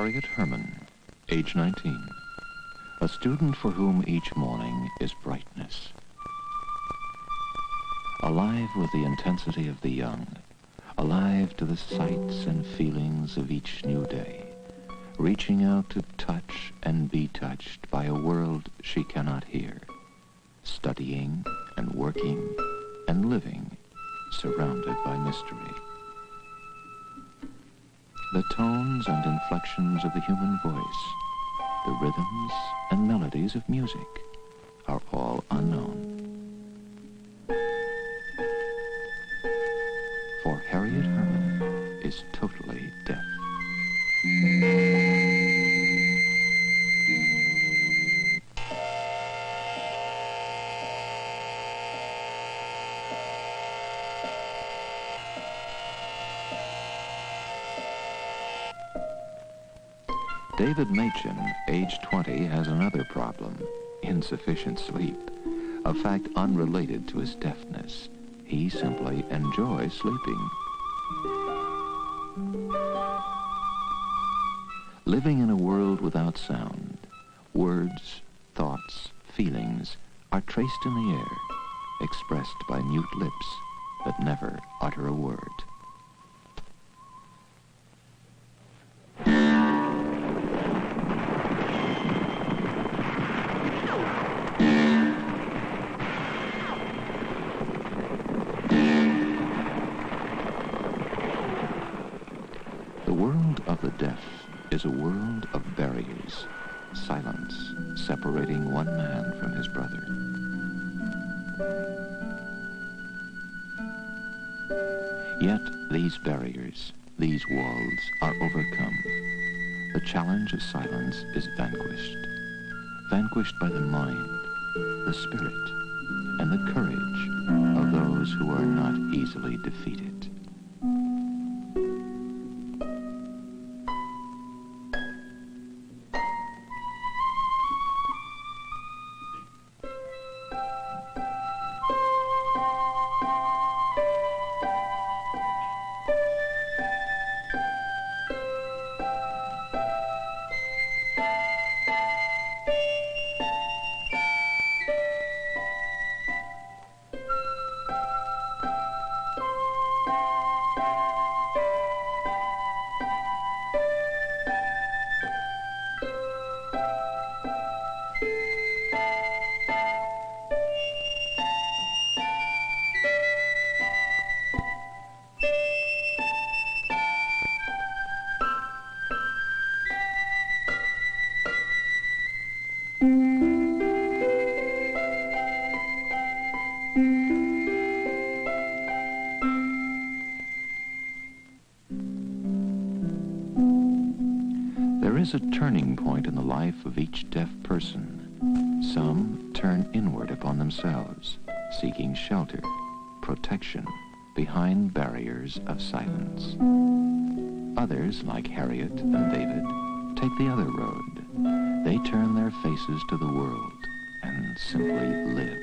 Harriet Herman, age 19, a student for whom each morning is brightness. Alive with the intensity of the young, alive to the sights and feelings of each new day, reaching out to touch and be touched by a world she cannot hear, studying and working and living, surrounded by mystery. The tones and inflections of the human voice, the rhythms and melodies of music are all unknown. For Harriet Herman is totally deaf. David Machin, age 20, has another problem, insufficient sleep, a fact unrelated to his deafness. He simply enjoys sleeping. Living in a world without sound, words, thoughts, feelings are traced in the air, expressed by mute lips that never utter a word. The world of the deaf is a world of barriers, silence separating one man from his brother. Yet these barriers, these walls are overcome. The challenge of silence is vanquished. Vanquished by the mind, the spirit, and the courage of those who are not easily defeated. There is a turning point in the life of each deaf person. Some turn inward upon themselves, seeking shelter, protection, behind barriers of silence. Others, like Harriet and David, take the other road. They turn their faces to the world and simply live.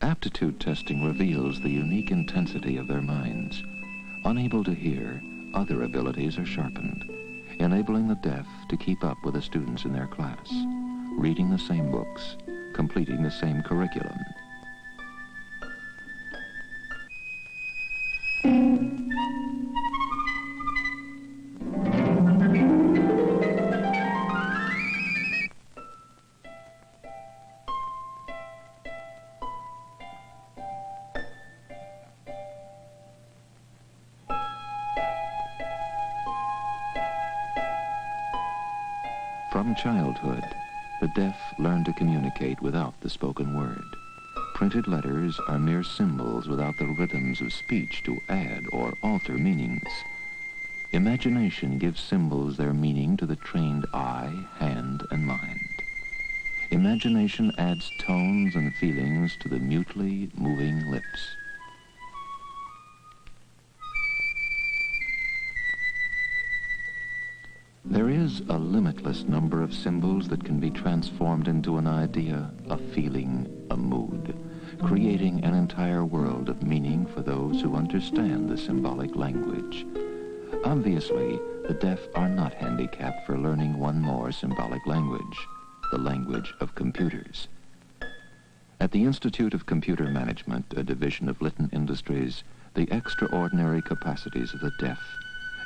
Aptitude testing reveals the unique intensity of their minds. Unable to hear, other abilities are sharpened, enabling the deaf to keep up with the students in their class, reading the same books, completing the same curriculum. From childhood, the deaf learn to communicate without the spoken word. Printed letters are mere symbols without the rhythms of speech to add or alter meanings. Imagination gives symbols their meaning to the trained eye, hand, and mind. Imagination adds tones and feelings to the mutely moving lips. There is a limitless number of symbols that can be transformed into an idea, a feeling, a mood, creating an entire world of meaning for those who understand the symbolic language. Obviously, the deaf are not handicapped for learning one more symbolic language, the language of computers. At the Institute of Computer Management, a division of Litton Industries, the extraordinary capacities of the deaf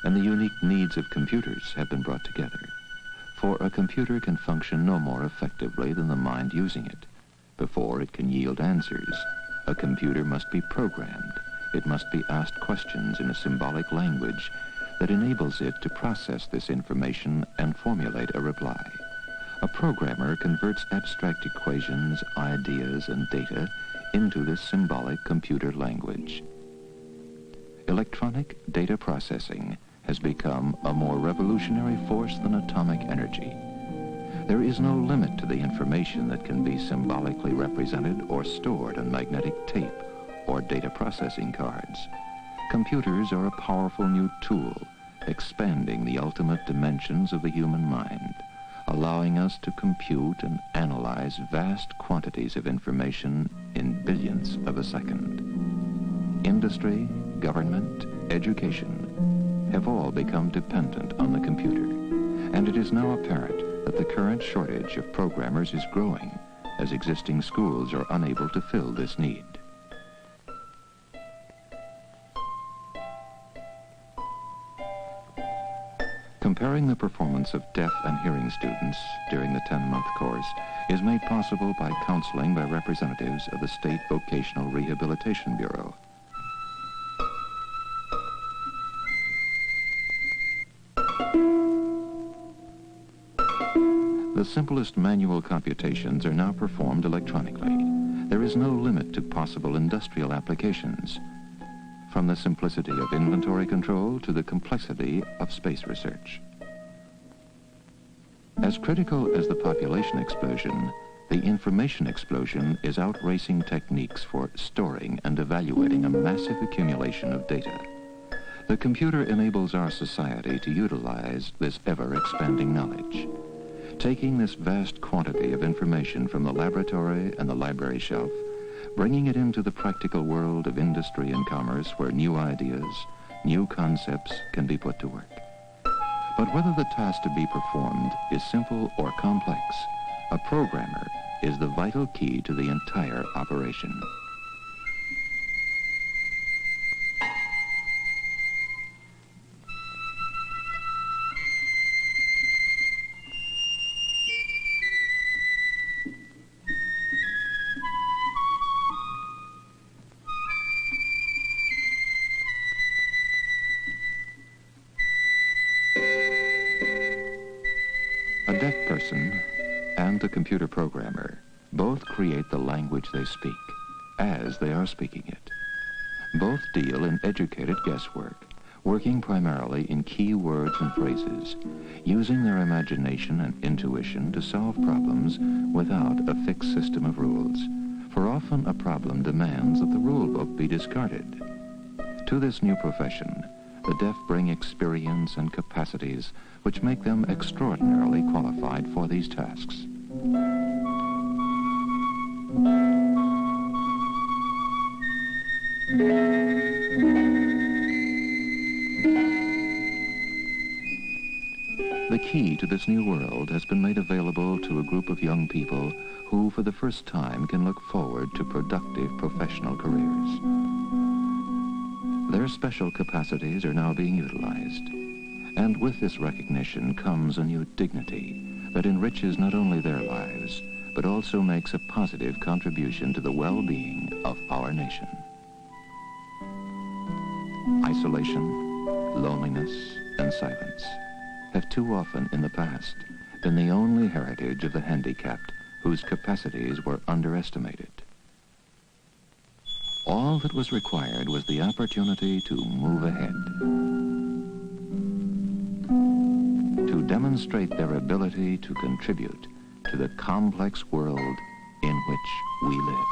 and the unique needs of computers have been brought together. For a computer can function no more effectively than the mind using it. Before it can yield answers, a computer must be programmed. It must be asked questions in a symbolic language that enables it to process this information and formulate a reply. A programmer converts abstract equations, ideas, and data into this symbolic computer language. Electronic data processing has become a more revolutionary force than atomic energy. There is no limit to the information that can be symbolically represented or stored on magnetic tape or data processing cards. Computers are a powerful new tool, expanding the ultimate dimensions of the human mind, allowing us to compute and analyze vast quantities of information in billionths of a second. Industry, government, education have all become dependent on the computer, and it is now apparent that the current shortage of programmers is growing as existing schools are unable to fill this need. Comparing the performance of deaf and hearing students during the 10-month course is made possible by counseling by representatives of the State Vocational Rehabilitation Bureau. The simplest manual computations are now performed electronically. There is no limit to possible industrial applications, from the simplicity of inventory control to the complexity of space research. As critical as the population explosion, the information explosion is outracing techniques for storing and evaluating a massive accumulation of data. The computer enables our society to utilize this ever-expanding knowledge. Taking this vast quantity of information from the laboratory and the library shelf, bringing it into the practical world of industry and commerce where new ideas, new concepts can be put to work. But whether the task to be performed is simple or complex, a programmer is the vital key to the entire operation. A deaf person and the computer programmer both create the language they speak as they are speaking it. Both deal in educated guesswork, working primarily in key words and phrases, using their imagination and intuition to solve problems without a fixed system of rules, for often a problem demands that the rule book be discarded. To this new profession, the deaf bring experience and capacities which make them extraordinarily qualified for these tasks. The key to this new world has been made available to a group of young people who, for the first time, can look forward to productive professional careers. Their special capacities are now being utilized. And with this recognition comes a new dignity that enriches not only their lives, but also makes a positive contribution to the well-being of our nation. Isolation, loneliness, and silence have too often in the past been the only heritage of the handicapped whose capacities were underestimated. All that was required was the opportunity to move ahead, to demonstrate their ability to contribute to the complex world in which we live.